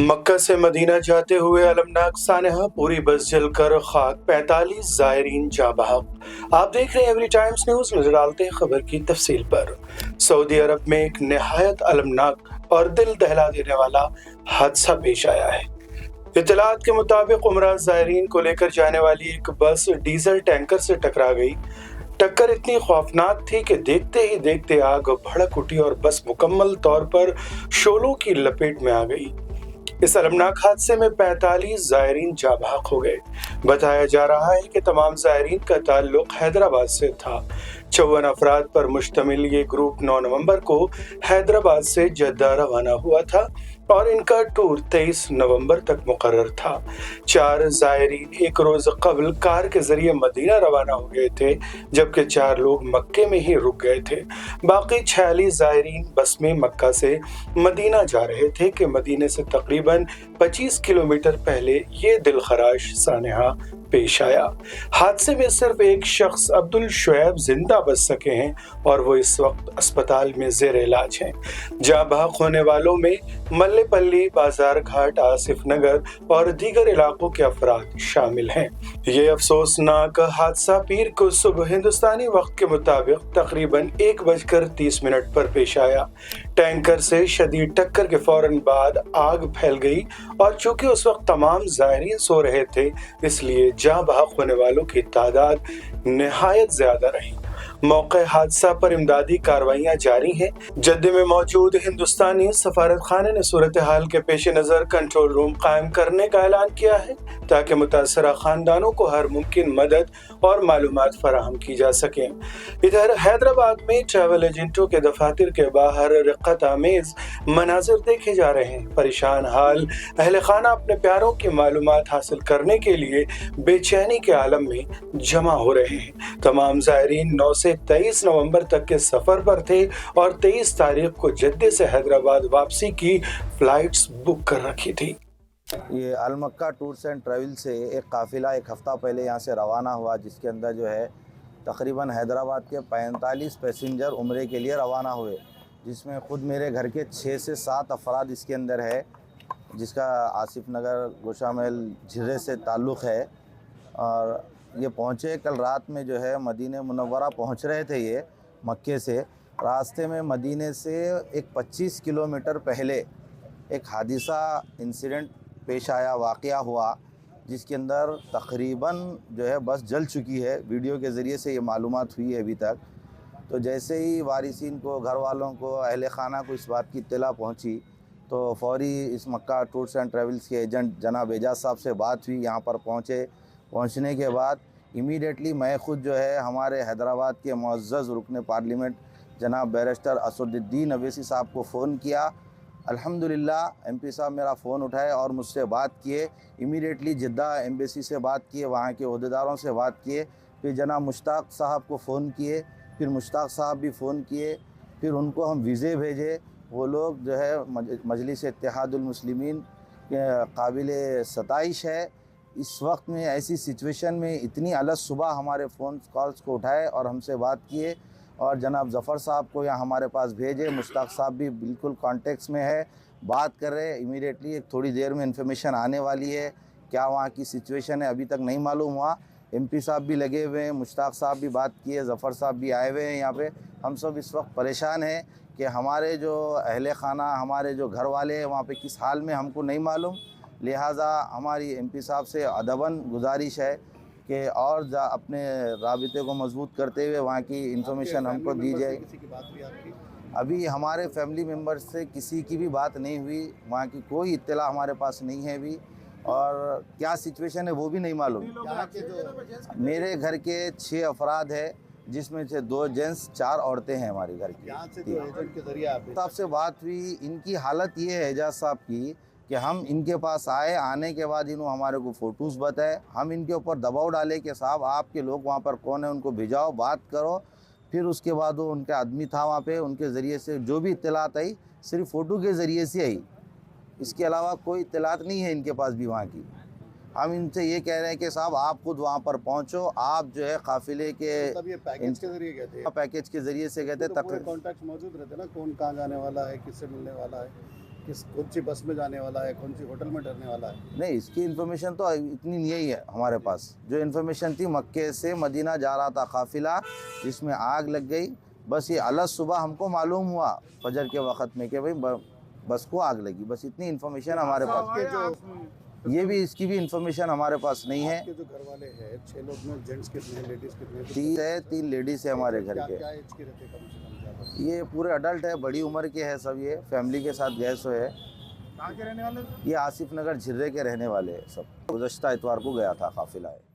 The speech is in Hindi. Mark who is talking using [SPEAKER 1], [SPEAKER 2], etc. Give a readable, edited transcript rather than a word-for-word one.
[SPEAKER 1] मक्का से मदीना जाते हुए अलमनाक सानहा पूरी बस जलकर खाक, 45 जायरीन जाँ बहक। आप देख रहे हैं एवरी टाइम्स न्यूज। नजर डालते हैं खबर की तफसील पर। सऊदी अरब में एक निहायत अलमनाक और दिल दहला देने वाला हादसा पेश आया है। इत्तलात के मुताबिक उमरा जायरीन को लेकर जाने वाली एक बस डीजल टैंकर से टकरा गई। टक्कर इतनी खौफनाक थी कि देखते ही देखते आग भड़क उठी और बस मुकम्मल तौर पर शोलों की लपेट में आ गई। इस अलमनाक हादसे में 45 जायरीन जाँ बहक हो गए। बताया जा रहा है कि तमाम जायरीन का ताल्लुक हैदराबाद से था। 54 अफराद पर मुश्तमिल ये ग्रुप 9 नवंबर को हैदराबाद से जद्दा रवाना हुआ था और इनका टूर 23 नवंबर तक मुकर्रर था। 4 जायरीन एक रोज कबल कार के जरिए मदीना रवाना हो गए थे, जबकि 4 लोग मक्के में ही रुक गए थे। बाकी 46 जायरीन बस में मक्का से मदीना जा रहे थे कि मदीने से तकरीबन 25 किलोमीटर पहले ये दिलखराश सानहा पेश आया। हादसे में सिर्फ एक शख्स अब्दुल शुएब जिंदा बच सके हैं और वो इस वक्त अस्पताल में जेर इलाज हैं। जाँ बहक होने वालों में मल्लेपल्ली, बाजार घाट, आसिफ नगर और दीगर इलाकों के अफराद शामिल हैं। ये अफसोसनाक हादसा पीर को सुबह हिंदुस्तानी वक्त के मुताबिक तकरीबन 1:30 पर पेश आया। टैंकर से शदीद टक्कर के फौरन बाद आग फैल गई और चूंकि उस वक्त तमाम जायरीन सो रहे थे, इसलिए जाँ बहक होने वालों की तादाद निहायत ज्यादा रही। मौके हादसा पर इमदादी कार्रवाइयां जारी हैं। जद्दे में मौजूद हिंदुस्तानी सफारत खाने ने सूरत हाल के पेश नज़र कंट्रोल रूम कायम करने का ऐलान किया है ताकि मुतासरा खानदानों को हर मुमकिन मदद और मालूमात फराहम की जा सके। इधर हैदराबाद में ट्रैवल एजेंटों के दफातर के बाहर रिक्कत आमेज मनाजिर देखे जा रहे हैं। परेशान हाल अहले खाना अपने प्यारों की मालूमात हासिल करने के लिए बेचैनी के आलम में जमा हो रहे हैं। तमाम जायरीन 9 से 23 नवंबर तक के सफर पर थे और 23 तारीख को जद्दे से हैदराबाद वापसी की फ्लाइट्स बुक कर रखी थी।
[SPEAKER 2] ये अल मक्का टूर्स एंड ट्रैवल से एक काफ़िला एक हफ़्ता पहले यहाँ से रवाना हुआ, जिसके अंदर जो है तकरीबन हैदराबाद के 45 पैसेंजर उम्रे के लिए रवाना हुए, जिसमें ख़ुद मेरे घर के 6 से 7 अफराद इसके अंदर है, जिसका आसिफ नगर गोशामहल झिर्रे से ताल्लुक़ है। और ये पहुँचे कल रात में जो है मदीने मुनव्वरा पहुँच रहे थे ये मक्के से। रास्ते में मदीने से एक 25 किलोमीटर पहले एक हादिसा इंसिडेंट पेश आया, वाक़या हुआ, जिसके अंदर तकरीबन जो है बस जल चुकी है। वीडियो के ज़रिए से ये मालूमात हुई है अभी तक। तो जैसे ही वारिसिन को, घर वालों को, अहले खाना को इस बात की इत्तला पहुंची तो फौरी इस मक्का टूर्स एंड ट्रैवल्स के एजेंट जनाब एजाज साहब से बात हुई। यहाँ पर पहुँचने के बाद इमीडिएटली मैं ख़ुद जो है हमारे हैदराबाद के मुअज़्ज़ज़ रुकन पार्लियामेंट जनाब बैरिस्टर असदुद्दीन अवैसी साहब को फ़ोन किया। अल्हम्दुलिल्लाह एमपी साहब मेरा फ़ोन उठाए और मुझसे बात किए। इमीडिएटली जिद्दा एम्बेसी से बात किए, वहाँ के ओहदेदारों से बात किए। फिर जनाब मुश्ताक साहब को फ़ोन किए, फिर मुश्ताक साहब भी फ़ोन किए, फिर उनको हम वीज़े भेजे। वो लोग जो है मजलिस इत्तेहादुल मुस्लिमीन के काबिल सताइश है। इस वक्त में ऐसी सिचुएशन में इतनी अलस सुबह हमारे फ़ोन कॉल्स को उठाए और हमसे बात किए और जनाब ज़फ़र साहब को यहाँ हमारे पास भेजे। मुश्ताक साहब भी बिल्कुल कॉन्टेक्ट्स में है, बात कर रहे हैं। इमीडिएटली एक थोड़ी देर में इन्फॉर्मेशन आने वाली है। क्या वहाँ की सिचुएशन है अभी तक नहीं मालूम हुआ। एमपी साहब भी लगे हुए हैं, मुश्ताक साहब भी बात किए, ज़फ़र साहब भी आए हुए हैं यहाँ पे। हम सब इस वक्त परेशान हैं कि हमारे जो अहले खाना, हमारे जो घर वाले हैं वहाँ पे किस हाल में हमको नहीं मालूम। लिहाजा हमारी एमपी साहब से अदबन गुजारिश है कि और अपने राबिते को मजबूत करते हुए वहाँ की इंफॉर्मेशन हमको दी जाए। अभी हमारे फैमिली मेम्बर्स से किसी की भी बात नहीं हुई, वहाँ की कोई इत्तला हमारे पास नहीं है अभी, और क्या सिचुएशन है वो भी नहीं मालूम। मेरे घर के 6 अफराद है, जिसमें से 2 जेंट्स 4 औरतें हैं हमारे घर की।
[SPEAKER 1] यहाँ से जो एजेंट के जरिए आप
[SPEAKER 2] साहब से बात हुई, इनकी हालत ये है एजाज साहब की कि हम इनके पास आए, आने के बाद इन्होंने हमारे को फ़ोटोज़ बताए, हम इनके ऊपर दबाव डाले कि साहब आपके लोग वहाँ पर कौन है, उनको भिजाओ, बात करो। फिर उसके बाद वो उनके आदमी था वहाँ पे, उनके ज़रिए से जो भी इत्तलात आई सिर्फ फ़ोटो के ज़रिए से आई, इसके अलावा कोई इत्तलात नहीं है इनके पास भी वहाँ की। हम इनसे ये कह रहे हैं कि साहब आप खुद वहाँ पर पहुँचो, आप जो है काफ़िले के
[SPEAKER 1] मतलब ये पैकेज के जरिए गए थे,
[SPEAKER 2] पैकेज के ज़रिए से गए थे।
[SPEAKER 1] तो पूरे कॉन्टैक्ट मौजूद रहते ना, कौन कहाँ जाने वाला है, किससे मिलने वाला है, कौन सी बस में जाने वाला है, कौन सी होटल में ठहरने वाला है।
[SPEAKER 2] नहीं, इसकी इन्फॉर्मेशन तो इतनी नहीं है हमारे पास। जो इन्फॉर्मेशन थी, मक्के से मदीना जा रहा था काफ़िला, जिसमें आग लग गई। बस ये अलग सुबह हमको मालूम हुआ फजर के वक़्त में कि भाई बस को आग लगी, बस इतनी इन्फॉर्मेशन हमारे पास। ये भी इसकी भी इन्फॉर्मेशन हमारे पास नहीं है।
[SPEAKER 1] आपके जो घर वाले हैं 6 लोग में जेंट्स कितने हैं, लेडीज़ कितने हैं?
[SPEAKER 2] 3 है, 3 लेडीज़ है हमारे घर के।
[SPEAKER 1] क्या एज के रहते हैं कम से कम ज़्यादा?
[SPEAKER 2] ये पूरे अडल्ट है, बड़ी उम्र के हैं सब, ये फैमिली के साथ गए सो है।
[SPEAKER 1] कहाँ के रहने वाले?
[SPEAKER 2] ये आसिफ नगर झिर्रे के रहने वाले हैं सब। गुज़श्ता इतवार को गया था काफ़िला है।